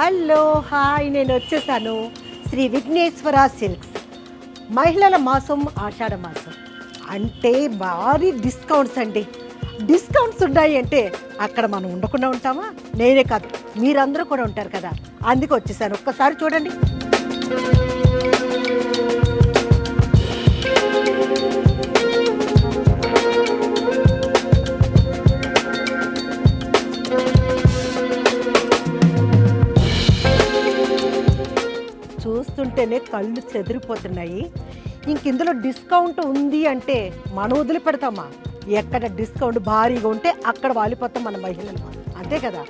Hello hi, నేను వచ్చేసాను Shri Vighneshwara silks. మహిళల మాసం ఆషాఢ మాసం అంటే భారీ డిస్కౌంట్స్ అండి. డిస్కౌంట్స్ ఉన్నాయి అంటే అక్కడ మనం ఉండకుండా ఉంటామా? నేనే కాదు, మీరందరూ కూడా ఉంటారు కదా, అందుకే వచ్చేసాను. ఒక్కసారి చూడండి. చూస్తుంటేనే కళ్ళు చెదిరిపోతున్నాయి. ఇంక ఇందులో డిస్కౌంట్ ఉంది అంటే మనం వదిలిపెడతామా? ఎక్కడ డిస్కౌంట్ భారీగా ఉంటే అక్కడ వాలిపోతాం మన మహిళలు, అంతే కదా.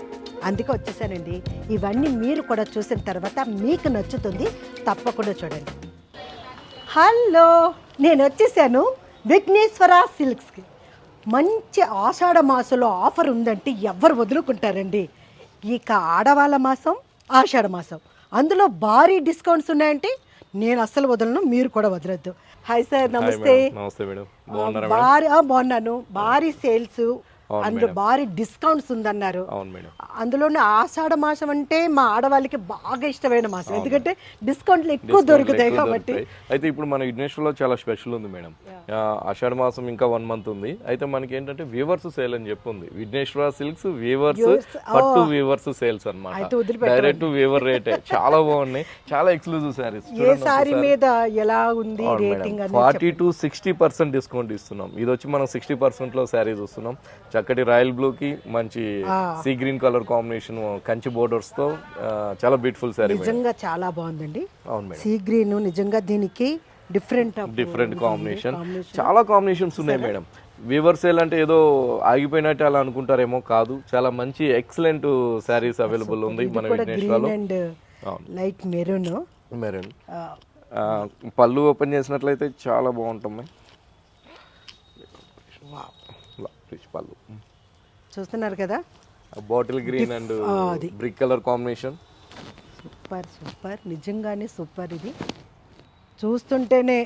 అందుకే వచ్చేసానండి. ఇవన్నీ మీరు కూడా చూసిన తర్వాత మీకు నచ్చుతుంది, తప్పకుండా చూడండి. హలో, నేను వచ్చేసాను విఘ్నేశ్వర సిల్క్స్కి. మంచి ఆషాఢ మాసంలో ఆఫర్ ఉందంటే ఎవరు వదులుకుంటారండి? ఇక ఆడవాళ్ళ మాసం ఆషాఢ మాసం, అందులో భారీ డిస్కౌంట్స్ ఉన్నాయంటే నేను అస్సలు వదలను, మీరు కూడా వదలొద్దు. హాయ్ సార్, నమస్తే. బాగున్నాను. భారీ సేల్స్ అండ్ భారీ డిస్కౌంట్స్ ఉందన్నారు. అందులోనే ఆషాఢ మాసం అంటే మా ఆడవాళ్ళకి బాగా ఇష్టమైన మాసం, ఎందుకంటే డిస్కౌంట్లు ఎక్కువ దొరుకుతాయి కాబట్టి. అయితే ఇప్పుడు మన విఘ్నేశ్వర్లో చాలా స్పెషల్ ఉంది మేడం. ఆషాఢ మాసం ఇంకా 1 మంత్ ఉంది. అయితే మనకి ఏంటంటే వీవర్స్ సేల్ అని చెప్పి ఉంది. విఘ్నేశ్వర సిల్క్స్ వీవర్స్ పట్టు వీవర్స్ సేల్స్ అన్నమాట. డైరెక్ట్ వీవర్ రేట్ చాలా బాగున్నాయి, చాలా ఎక్స్క్లూజివ్ సారీస్. ఏ సారీ మీద ఎలా ఉంది రేటింగ్? 40 to 60% డిస్కౌంట్ ఇస్తున్నాం. ఇది వచ్చి మనం 60% లో సారీస్ వస్తున్నాం. చక్కటి రాయల్ బ్లూ కి మంచి sea green colour combination, Kanchi borders తో చాలా బ్యూటిఫుల్ సారీ. నిజంగా చాలా బాగుందండి. అవును మేడం, సీ గ్రీన్ నిజంగా దీనికి డిఫరెంట్ కాంబినేషన్, చాలా కాంబినేషన్స్ ఉన్నాయి మేడం. వీవర్ సేల్ అంటే ఏదో ఆగిపోయినట్టు అలా అనుకుంటారేమో, కాదు. చాలా మంచి ఎక్సలెంట్ సారీస్ అవైలబుల్ ఉంది మన విఘ్నేశ్వర్లో. లైట్ మెరూన్ పళ్ళు ఓపెన్ చేసినట్లయితే చాలా బాగుంటుంది. పళ్ళు చూస్తున్నారు కదా, bottle green and brick colour combination. Super, నిజంగానే సూపర్. ఇది చూస్తుంటేనే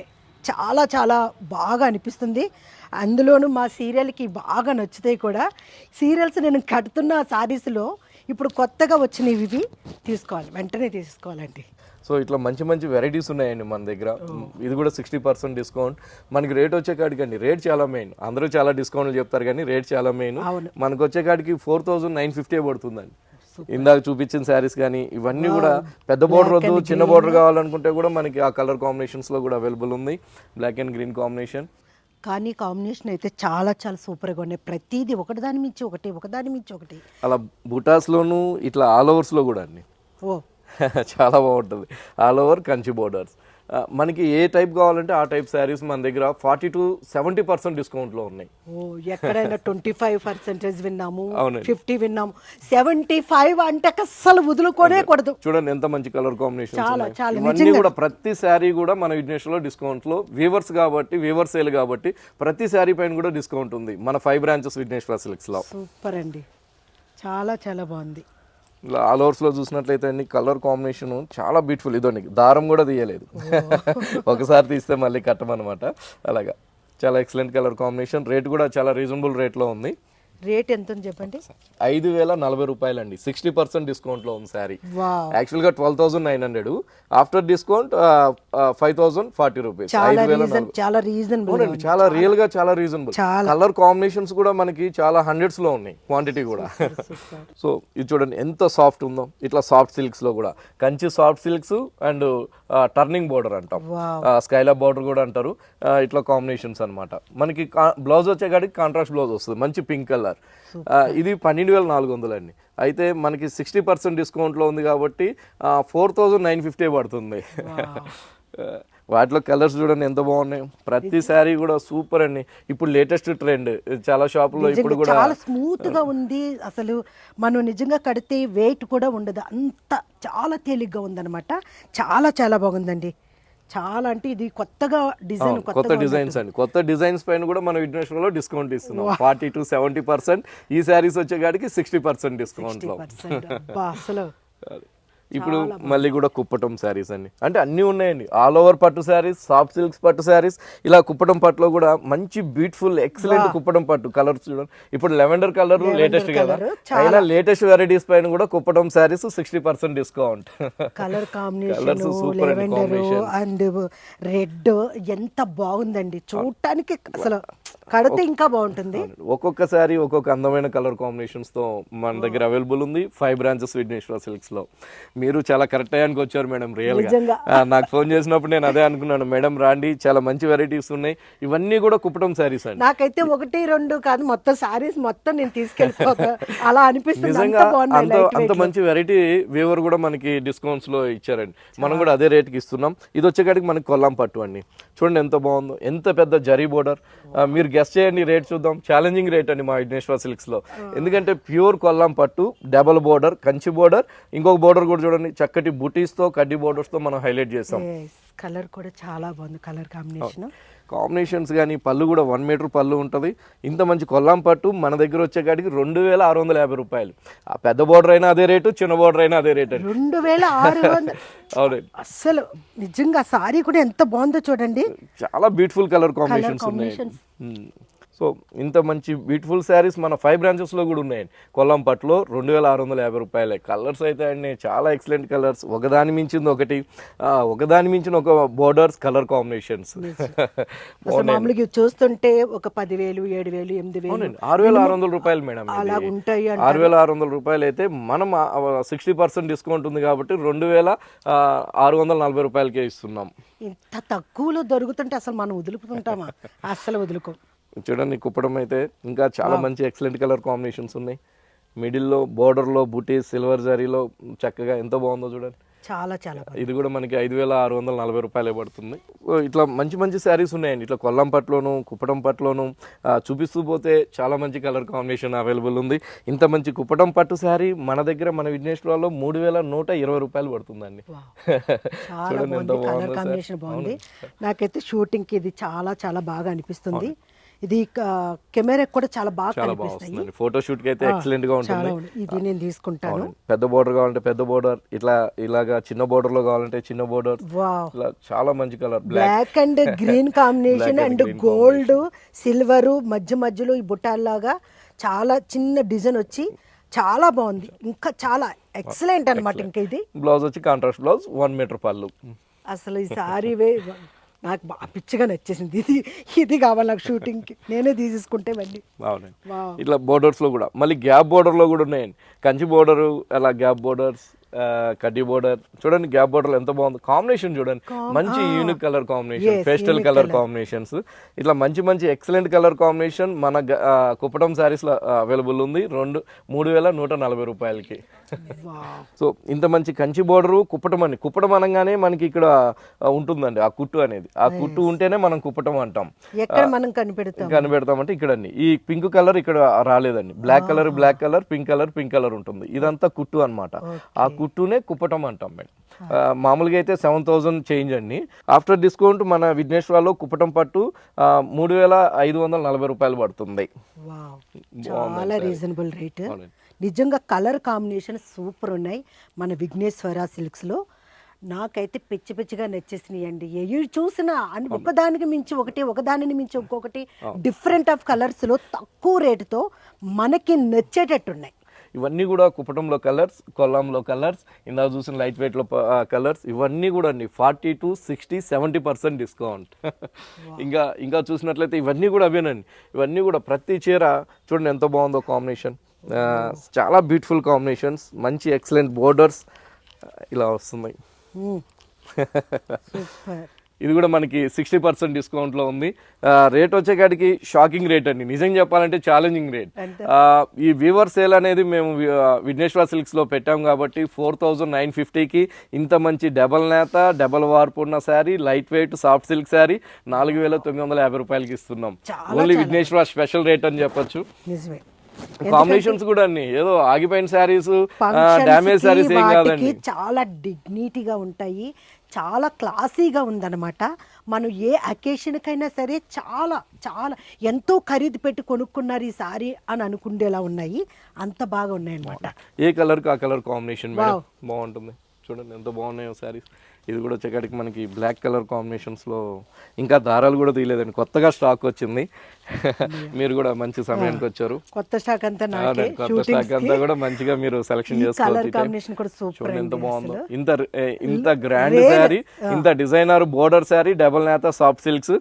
చాలా చాలా బాగా అనిపిస్తుంది. అందులోనూ మా సీరియల్కి బాగా నచ్చుతాయి కూడా. సీరియల్స్ నేను కడుతున్న సారీస్లో ఇప్పుడు కొత్తగా వచ్చినవి ఇవి వెంటనే తీసుకోవాలండి. సో ఇట్లా మంచి మంచి వెరైటీస్ ఉన్నాయండి మన దగ్గర. ఇది కూడా 60% డిస్కౌంట్. మనకి రేట్ వచ్చే కాడికండి, రేట్ చాలా మెయిన్. అందరూ చాలా డిస్కౌంట్లు చెప్తారు కానీ రేట్ చాలా మెయిన్. మనకు వచ్చే కాడికి 4950 పడుతుందండి. ఇందాక చూపించిన శారీస్ కానీ ఇవన్నీ కూడా పెద్ద బోర్డర్ వద్దు, చిన్న బోర్డర్ కావాలనుకుంటే కూడా మనకి ఆ కలర్ కాంబినేషన్స్ లో కూడా అవైలబుల్ ఉంది. Black and green combination. కానీ కాంబినేషన్ అయితే చాలా చాలా సూపర్గా ఉన్నాయి. ప్రతిదీ ఒకదాని మించి ఒకటి. అలా బుటాస్లోను ఇట్లా ఆల్ ఓవర్స్లో కూడా అండి. చాలా బాగుంటుంది. All over Kanchi borders. మనకి ఏ టైప్ కావాలంటే ఆ టైప్ శారీస్ మన దగ్గర 40 to 70% డిస్కౌంట్లో ఉన్నాయి. ఎక్కడైనా 25% విన్నాము, 50 విన్నాము, 75 అంటే అస్సలు వదులుకోనే కూడదు. చూడండి ఎంత మంచి కలర్ కాంబినేషన్. ఇవన్నీ కూడా ప్రతి శారీ కూడా మన విఘ్నేశ్వర్లో డిస్కౌంట్లో. వీవర్స్ కాబట్టి, వీవర్ సేల్ కాబట్టి ప్రతి శారీ పైన కూడా డిస్కౌంట్ ఉంది మన 5 బ్రాంచెస్ విఘ్నేశ్వర సిల్క్స్లో. సూపర్ అండి, చాలా చాలా బాగుంది. ఇలా ఆల్ ఓవర్స్లో చూసినట్లయితే అన్ని కలర్ కాంబినేషన్ చాలా బ్యూటిఫుల్. ఇదోని దారం కూడా తీయలేదు, ఒకసారి తీస్తే మళ్ళీ కట్టమన్నమాట. అలాగా చాలా ఎక్సలెంట్ కలర్ కాంబినేషన్. రేట్ కూడా చాలా రీజనబుల్ రేట్లో ఉంది. రేట్ ఎంత చెప్పండి? 5040 రూపాయలండి. 60% డిస్కౌంట్లో ఉంది శారీ. యాక్చువల్గా 12,900, ఆఫ్టర్ డిస్కౌంట్ 5,040 రూపీస్. చాలా రియల్ గా చాలా రీజనబుల్. కలర్ కాంబినేషన్స్ కూడా మనకి చాలా హండ్రెడ్స్ లో ఉన్నాయి, క్వాంటిటీ కూడా. సో ఇది చూడండి ఎంత సాఫ్ట్ ఉందో. ఇట్లా సాఫ్ట్ సిల్క్స్ లో కూడా Kanchi soft silks and turning border అంటాం, స్కైలాబ్ బోర్డర్ కూడా అంటారు. ఇట్లా కాంబినేషన్స్ అనమాట. మనకి బ్లౌజ్ వచ్చేకాడికి కాంట్రాస్ట్ బ్లౌజ్ వస్తుంది, మంచి పింక్ కలర్. ఇది 12,400 అండి. అయితే మనకి 60% డిస్కౌంట్లో ఉంది కాబట్టి 4,950 పడుతుంది. వాటిలో కలర్స్ చూడండి ఎంత బాగున్నాయి. ప్రతి శారీ కూడా సూపర్ అండి. ఇప్పుడు లేటెస్ట్ ట్రెండ్ చాలా షాపుల్లో ఇప్పుడు కూడా చాలా స్మూత్ గా ఉంది. అసలు మనం నిజంగా కడితే వెయిట్ కూడా ఉండదు, అంత చాలా తేలిగ్గా ఉందన్నమాట. చాలా చాలా బాగుందండి. చాలా అంటే ఇది కొత్తగా డిజైన్, కొత్త డిజైన్స్ అండి. కొత్త డిజైన్స్ పైన కూడా మనం విఘ్నేశ్వర్లో డిస్కౌంట్ ఇస్తున్నాం. 40 to 70%. ఈ శారీస్ వచ్చే కాడికి 60% డిస్కౌంట్ లో. అసలు ఇప్పుడు మళ్ళీ కూడా కుప్పటం శారీస్ అండి, అంటే అన్నీ ఉన్నాయండి. ఆల్ ఓవర్ పట్టు శారీస్, సాఫ్ట్ సిల్క్స్ పట్టు శారీస్, ఇలా కుప్పటం పట్టులో కూడా మంచి బ్యూటిఫుల్ ఎక్సలెంట్ కుప్పటం పట్టు కలర్స్ చూడండి. ఇప్పుడు లెవెండర్ కలర్ లేటెస్ట్ కదా, అయినా లేటెస్ట్ వెరైటీస్ పైన కూడా Kuppadam saris 60% discount. Colour combination and red ఎంత బాగుందండి చూడటానికి, అసలు కడితే ఇంకా బాగుంటుంది. ఒక్కొక్క శారీ ఒక్కొక్క అందమైన కలర్ కాంబినేషన్స్ తో మన దగ్గర అవైలబుల్ ఉంది. 5 బ్రాంచెస్ విఘ్నేశ్వర సిల్క్స్ లో. మీరు చాలా కరెక్ట్ టైంకి వచ్చారు మేడం. రియల్ గా నాకు ఫోన్ చేసినప్పుడు నేను అదే అనుకున్నాను, మేడం రాండి, చాలా మంచి వెరైటీస్ ఉన్నాయి. ఇవన్నీ కూడా కుప్పటం శారీస్ అండి. నాకైతే 1, 2 కాదు, మొత్తం శారీస్ మొత్తం నేను తీసుకెళ్ళిపోతా అలా అనిపిస్తుంది. నిజంగా అంత మంచి వెరైటీ వీవర్ కూడా మనకి డిస్కౌంట్స్ లో ఇచ్చారండి. మనం కూడా అదే రేట్కి ఇస్తున్నాం. ఇది వచ్చేకాడికి మనకి కొల్లాం పట్టు అండి. చూడండి ఎంత బాగుందో, ఎంత పెద్ద జరీ బోర్డర్. మీరు గెస్ట్ చేయండి, రేట్ చూద్దాం. ఛాలెంజింగ్ రేట్ అండి మా విఘ్నేశ్వర సిల్క్స్ లో, ఎందుకంటే ప్యూర్ కొల్లాం పట్టు, డబల్ బోర్డర్, కంచి బోర్డర్, ఇంకొక బోర్డర్ కూడా చూడండి చక్కటి బూటీస్ తో కడ్డీ బోర్డర్స్ తో మనం హైలైట్ చేసాం. కలర్ కూడా చాలా బాగుంది, కలర్ కాంబినేషన్స్ కానీ పళ్ళు కూడా 1 మీటర్ పళ్ళు ఉంటుంది. ఇంత మంచి కొల్లాం పట్టు మన దగ్గర వచ్చేకాడికి 2650 రూపాయలు. ఆ పెద్ద బోర్డర్ అయినా అదే రేటు, చిన్న బోర్డర్ అయినా అదే రేటు. 2600. అవునండి, అసలు నిజంగా సారీ కూడా ఎంత బాగుందో చూడండి. చాలా బ్యూటిఫుల్ కలర్ కాంబినేషన్స్ ఉన్నాయి. సో ఇంత మంచి బ్యూటిఫుల్ శారీస్ మన 5 బ్రాంచెస్ లో కూడా ఉన్నాయండి. కొల్లాం పట్టులో 2650 రూపాయలే. కలర్స్ అయితే అండి చాలా ఎక్సలెంట్ కలర్స్, ఒకదాని మించింది ఒకటి, ఒకదాని మించిన ఒక బోర్డర్స్, కలర్ కాంబినేషన్స్. మామూలుగా చూస్తుంటే ఒక 10,000, 7,000, 8,000, 6,600 రూపాయలు మేడం. అలా ఉంటాయి. 6,600 రూపాయలు అయితే మనం 60% డిస్కౌంట్ ఉంది కాబట్టి 2,640 రూపాయలకే ఇస్తున్నాం. ఇంత తక్కువలో దొరుకుతుంటే అసలు మనం వదులుకుంటామా? అసలు వదులుకో. చూడండి కుప్పడం అయితే ఇంకా చాలా మంచి ఎక్సలెంట్ కలర్ కాంబినేషన్స్ ఉన్నాయి. మిడిల్లో బోర్డర్లో బూటీ సిల్వర్ జరీలో చక్కగా ఎంత బాగుందో చూడండి. చాలా చాలా ఇది కూడా మనకి 5,640 రూపాయలే పడుతుంది. ఇట్లా మంచి మంచి శారీస్ ఉన్నాయండి. ఇట్లా కొల్లం పట్టులోను, కుప్పటం పట్టులోను చూపిస్తూ పోతే చాలా మంచి కలర్ కాంబినేషన్ అవైలబుల్ ఉంది. ఇంత మంచి కుప్పటం పట్టు శారీ మన దగ్గర మన విఘ్నేశ్వరలో 3,120 రూపాయలు పడుతుందండి. చూడండి ఎంత బాగుంది. నాకైతే షూటింగ్ కి ఇది చాలా చాలా బాగా అనిపిస్తుంది. ఇది కెమెరా కూడా చాలా బాగా కనిపిస్తుంది. ఫోటో షూట్ కి అయితే ఎక్సలెంట్ గా ఉంటుంది. ఇది నేను తీసుకుంటాను. పెద్ద బోర్డర్ కావాలంటే పెద్ద బోర్డర్, ఇలాగా చిన్న బోర్డర్ లో కావాలంటే చిన్న బోర్డర్. చాలా మంచి colour, black and green combination and gold silver మధ్యలో ఈ బుట్టాల్లాగా చాలా చిన్న డిజైన్ వచ్చి చాలా బాగుంది. ఇంకా చాలా ఎక్సలెంట్ అన్నమాట. ఇంకా ఇది బ్లౌజ్ వచ్చి కాంట్రాస్ట్ బ్లౌజ్, 1 మీటర్ పళ్ళు. అసలు ఈ సారీ నాకు బాగా పిచ్చిగా నచ్చేసింది. ఇది కావాలి నాకు షూటింగ్ కి, నేనే తీసేసుకుంటే మళ్ళీ. ఇట్లా బోర్డర్స్ లో కూడా మళ్ళీ గ్యాప్ బోర్డర్ లో కూడా ఉన్నాయండి. కంచి బోర్డర్, అలా గ్యాప్ బోర్డర్స్, కడ్డీ బోర్డర్. చూడండి గ్యాప్ బోర్డర్ ఎంత బాగుంది కాంబినేషన్. చూడండి మంచి unique colour combination, pastel colour combinations. ఇట్లా మంచి మంచి ఎక్సలెంట్ కలర్ కాంబినేషన్ మన కుప్పటం శారీస్ లో అవైలబుల్ ఉంది 3,140 రూపాయలకి. సో ఇంత మంచి కంచి బోర్డరు, కుప్పటం అండి. కుప్పటం అనగానే మనకి ఇక్కడ ఉంటుందండి ఆ కుట్టు అనేది. ఆ కుట్టు ఉంటేనే మనం కుప్పటం అంటాం. మనం కనిపెడతామంటే ఇక్కడ ఈ పింక్ కలర్ ఇక్కడ రాలేదండి. బ్లాక్ కలర్, పింక్ కలర్ ఉంటుంది. ఇదంతా కుట్టు అన్నమాట. ఆ కుట్టునే కుప్పటం అంటాం మేడం. మామూలుగా అయితే 7,000 చేంజ్ అండి. ఆఫ్టర్ డిస్కౌంట్ మన విఘ్నేశ్వరలో కుప్పటం పట్టు 3,540 రూపాయలు పడుతుంది. చాలా రీజనబుల్ రేట్. నిజంగా కలర్ కాంబినేషన్ సూపర్ ఉన్నాయి మన విఘ్నేశ్వర సిల్క్స్ లో. నాకైతే పిచ్చిగా నచ్చేసినాయి అండి. ఏవి చూసినా ఒకదానికి మించి ఒకటి, ఒకదానిని మించి ఇంకొకటి డిఫరెంట్ ఆఫ్ కలర్స్ లో తక్కువ రేటుతో మనకి నచ్చేటట్టున్నాయి. ఇవన్నీ కూడా కుప్పటంలో కలర్స్, కొల్లాంలో కలర్స్, ఇందాక చూసిన లైట్ వెయిట్లో కలర్స్. ఇవన్నీ కూడా అండి 40 to 60, 70% డిస్కౌంట్. ఇంకా చూసినట్లయితే ఇవన్నీ కూడా అవేనండి. ఇవన్నీ కూడా ప్రతి చీర చూడండి ఎంత బాగుందో కాంబినేషన్. చాలా బ్యూటిఫుల్ కాంబినేషన్స్, మంచి ఎక్సలెంట్ బోర్డర్స్ ఇలా వస్తున్నాయి. ఇది కూడా మనకి 60% డిస్కౌంట్లో ఉంది. రేట్ వచ్చేకాడికి షాకింగ్ రేట్ అండి. నిజం చెప్పాలంటే ఛాలెంజింగ్ రేట్. ఈ వీవర్ సేల్ అనేది మేము విఘ్నేశ్వర సిల్క్స్లో పెట్టాం కాబట్టి 4,950కి ఇంత మంచి డబల్ నేత, డబల్ వార్పు ఉన్న sari, light weight soft silk sari 4,950 రూపాయలకి ఇస్తున్నాం. ఓన్లీ విఘ్నేశ్వర స్పెషల్ రేట్ అని చెప్పొచ్చు. కాంబినేషన్స్ కూడా అన్ని ఏదో ఆగిపోయిన శారీస్, డ్యామేజ్ శారీస్ ఏం కాదండి. చాలా డిగ్నిటీగా ఉంటాయి, చాలా క్లాసీగా ఉందన్నమాట. మనం ఏ అకేషన్కైనా సరే చాలా చాలా ఎంతో ఖరీదు పెట్టి కొనుక్కున్నారు ఈ సారీ అని అనుకుండేలా ఉన్నాయి. అంత బాగా ఉన్నాయి అన్నమాట. ఏ కలర్ కి ఆ కలర్ కాంబినేషన్ బాగుంటుంది. చూడండి ఎంత బాగున్నాయో శారీస్. ఇది కూడా వచ్చేకాడికి మనకి బ్లాక్ కలర్ కాంబినేషన్స్లో ఇంకా దారాలు కూడా తీయలేదండి, కొత్తగా స్టాక్ వచ్చింది. మీరు కూడా మంచి సమయానికి వచ్చారు. కొత్త స్టాక్ అంతా అవునండి, కొత్త స్టాక్ అంతా కూడా మంచిగా మీరు సెలెక్షన్ చేసుకోవచ్చు. కాంబినేషన్ కూడా సూపర్ చూడండి ఎంత బాగుందో, ఇంత గ్రాండ్ శారీ, ఇంత డిజైనర్ బోర్డర్ శారీ, డబల్ నేత సాఫ్ట్ సిల్క్స్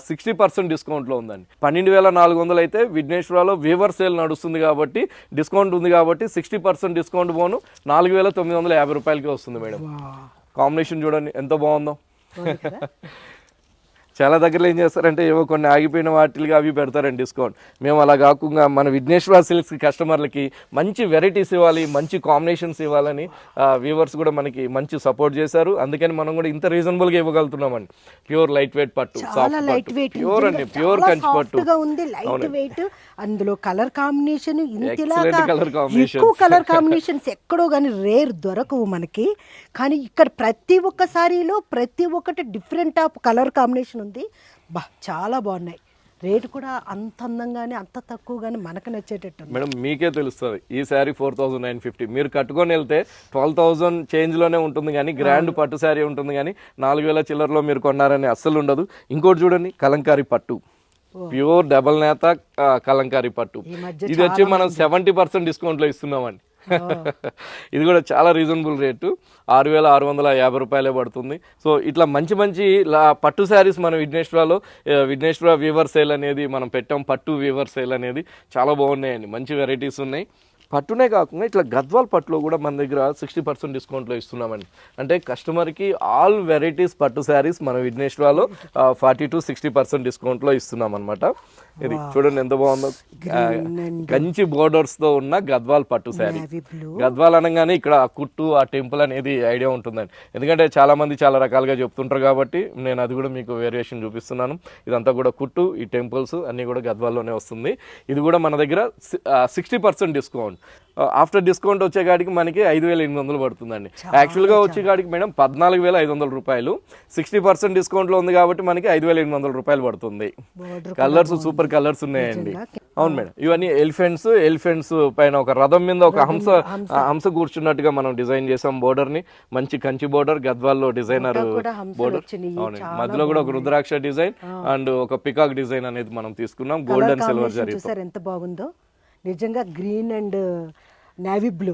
60% డిస్కౌంట్లో ఉందండి. 12,400 అయితే విఘ్నేశ్వరలో వీవర్ సేల్ నడుస్తుంది కాబట్టి డిస్కౌంట్ ఉంది కాబట్టి 60% డిస్కౌంట్ పోను 4,950 రూపాయలకి వస్తుంది మేడం. కాంబినేషన్ చూడండి ఎంత బాగుందో. చాలా దగ్గరలో ఏం చేస్తారంటే ఏవో కొన్ని ఆగిపోయిన వాటికి అవి పెడతారండి డిస్కౌంట్. మేము అలా కాకుండా మన విఘ్నేశ్వర సిల్క్స్ కస్టమర్లకి మంచి వెరైటీస్ ఇవ్వాలి, మంచి కాంబినేషన్స్ ఇవ్వాలని వ్యూవర్స్ కూడా మనకి మంచి సపోర్ట్ చేశారు. అందుకని మనం కూడా ఇంత రీజనబుల్గా ఇవ్వగలుగుతున్నామండి. ప్యూర్ లైట్ వెయిట్ పట్టు, ప్యూర్ అండి, ప్యూర్ కంచి పట్టు ఉంది, లైట్ వెయిట్. అందులో కలర్ కాంబినేషన్ ఎక్కువ కలర్ కాంబినేషన్స్ ఎక్కడో కానీ రేర్ దొరకవు మనకి. కానీ ఇక్కడ ప్రతి ఒక్క సారీలో ప్రతి ఒక్కటి డిఫరెంట్ ఆఫ్ కలర్ కాంబినేషన్ ఉంది. బా చాలా బాగున్నాయి. రేటు కూడా అంత అందంగానే అంత తక్కువగానే మనకు నచ్చేటట్టు. మేడం మీకే తెలుస్తుంది, ఈ శారీ 4,950 మీరు కట్టుకొని వెళ్తే 12,000 చేంజ్లోనే ఉంటుంది, కానీ గ్రాండ్ పట్టు శారీ ఉంటుంది, కానీ 4,000 చిల్లరలో మీరు కొన్నారని అస్సలు ఉండదు. ఇంకోటి చూడండి, కలంకారీ పట్టు, ప్యూర్ డబల్ నేత కలంకారీ పట్టు. ఇది వచ్చి మనం 70% డిస్కౌంట్లో ఇస్తున్నామండి. ఇది కూడా చాలా రీజనబుల్ రేటు, 6,650 రూపాయలే పడుతుంది. సో ఇట్లా మంచి మంచి పట్టు శారీస్ మన విఘ్నేశ్వర వీవర్ సేల్ అనేది మనం పెట్టాం. పట్టు వీవర్ సేల్ అనేది చాలా బాగున్నాయండి, మంచి వెరైటీస్ ఉన్నాయి. పట్టునే కాకుండా ఇట్లా గద్వాల్ పట్టులో కూడా మన దగ్గర 60% డిస్కౌంట్లో ఇస్తున్నామండి. అంటే కస్టమర్కి ఆల్ వెరైటీస్ పట్టు శారీస్ మన విఘ్నేశ్వరలో 40 to 60% డిస్కౌంట్లో ఇస్తున్నాం అనమాట. ఇది చూడండి ఎంత బాగుందో, కంచి బోర్డర్స్తో ఉన్న గద్వాల్ పట్టు శారీ. గద్వాల్ అనగానే ఇక్కడ ఆ కుట్టు, ఆ టెంపుల్ అనేది ఐడియా ఉంటుందండి. ఎందుకంటే చాలామంది చాలా రకాలుగా చెప్తుంటారు కాబట్టి నేను అది కూడా మీకు వేరియేషన్ చూపిస్తున్నాను. ఇదంతా కూడా కుట్టు, ఈ టెంపుల్స్ అన్నీ కూడా గద్వాల్లోనే వస్తుంది. ఇది కూడా మన దగ్గర 60% డిస్కౌంట్. ఆఫ్టర్ డిస్కౌంట్ వచ్చేకాడికి మనకి 5,800 పడుతుందండి. యాక్చువల్గా వచ్చేకాడికి మేడం 14,500 రూపాయలు. 60% డిస్కౌంట్లో ఉంది కాబట్టి మనకి 5,800 రూపాయలు పడుతుంది. కలర్స్ సూపర్ కలర్స్ ఉన్నాయండి. అవును మేడం, ఇవన్నీ ఎలిఫెంట్స్ పైన ఒక రథం మీద ఒక హంస కూర్చున్నట్టుగా మనం డిజైన్ చేసాం. బోర్డర్ ని మంచి కంచి బోర్డర్, గద్వాల్లో డిజైనర్ బోర్డర్. అవునండి, మధ్యలో కూడా ఒక రుద్రాక్ష డిజైన్ అండ్ ఒక పికాక్ డిజైన్ అనేది మనం తీసుకున్నాం. Gold and silver zari. ఎంత బాగుందో నిజంగా, గ్రీన్ అండ్ నేవీ బ్లూ.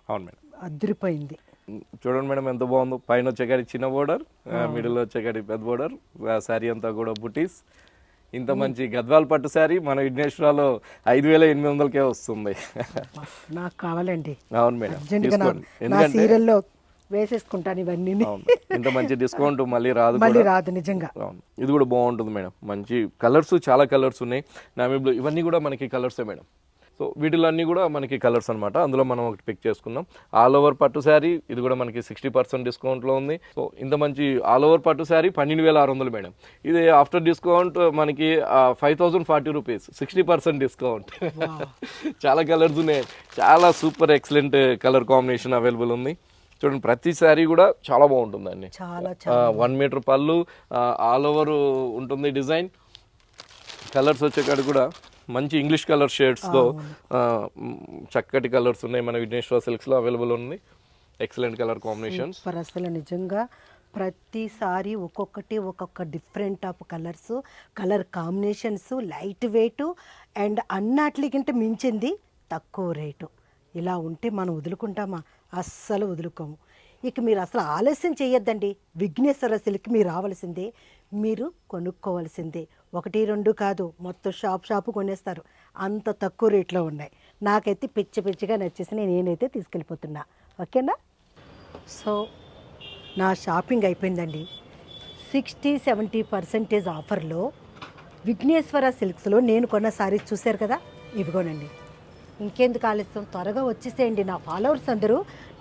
అవును మేడం, అదిరిపోయింది. చూడండి మేడం ఎంత బాగుందో. పైన వచ్చేకాడి చిన్న బోర్డర్, మిడిల్ వచ్చేకాడి పెద్ద బోర్డర్, శారీ అంతా కూడా బుటీస్. ఇంత మంచి గద్వాల్ పట్టు శారీ మన విఘ్నేశ్వరలో 5,800కే వస్తుంది. నాకు కావాలండి. అవును మేడం, సీరియల్లో వేసేసుకుంటాను ఇవన్నీ. ఇంత మంచి డిస్కౌంట్ మళ్ళీ రాదు నిజంగా. ఇది కూడా బాగుంటుంది మేడం, మంచి కలర్స్, చాలా కలర్స్ ఉన్నాయి. నావీ బ్లూ, ఇవన్నీ కూడా మనకి కలర్సే మేడం. సో వీటిలో అన్నీ కూడా మనకి కలర్స్ అనమాట. అందులో మనం ఒకటి పిక్ చేసుకున్నాం. ఆల్ ఓవర్ పట్టు శారీ, ఇది కూడా మనకి 60% డిస్కౌంట్లో ఉంది. సో ఇంత మంచి ఆల్ ఓవర్ పట్టు శారీ 12,600 మేడం. ఇది ఆఫ్టర్ డిస్కౌంట్ మనకి 5,040 రూపీస్, 60% డిస్కౌంట్. చాలా కలర్స్ ఉన్నాయి, చాలా super excellent colour combination available ఉంది. చూడండి ప్రతి శారీ కూడా చాలా బాగుంటుందండి. 1 మీటర్ పళ్ళు, ఆల్ ఓవర్ ఉంటుంది డిజైన్. కలర్స్ వచ్చేకాడు కూడా మంచి ఇంగ్లీష్ కలర్ షేడ్స్తో చక్కటి కలర్స్ ఉన్నాయి మన విఘ్నేశ్వర సిల్క్స్లో అవైలబుల్ ఉంది. Excellent colour combinations. అసలు నిజంగా ప్రతిసారి ఒక్కొక్క different of colours, colour combinations, light weight and అన్నిటికంటే మించింది తక్కువ రేటు. ఇలా ఉంటే మనం వదులుకుంటామా? అస్సలు వదులుకోము. ఇక మీరు అసలు ఆలస్యం చేయొద్దండి. విఘ్నేశ్వర సిల్క్ మీరు రావాల్సిందే, మీరు కొనుక్కోవాల్సిందే. 1, 2 కాదు, మొత్తం షాపు కొనేస్తారు, అంత తక్కువ రేట్లో ఉన్నాయి. నాకైతే పిచ్చిగా నచ్చేసి నేనైతే తీసుకెళ్ళిపోతున్నా. ఓకేనా? సో నా షాపింగ్ అయిపోయిందండి. 60-70% ఆఫర్లో విఘ్నేశ్వర సిల్క్స్లో నేను కొన్న సారీస్ చూశారు కదా, ఇవిగోనండి. ఇంకెందుకు ఆలస్యం, త్వరగా వచ్చేసేయండి. నా ఫాలోవర్స్ అందరూ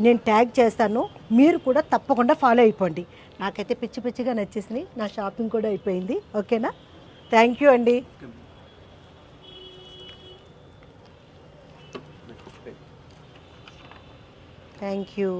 నేను ట్యాగ్ చేస్తాను, మీరు కూడా తప్పకుండా ఫాలో అయిపోండి. నాకైతే పిచ్చిగా నచ్చేసినాయి. నా షాపింగ్ కూడా అయిపోయింది. ఓకేనా? థ్యాంక్ యూ అండి. Thank you.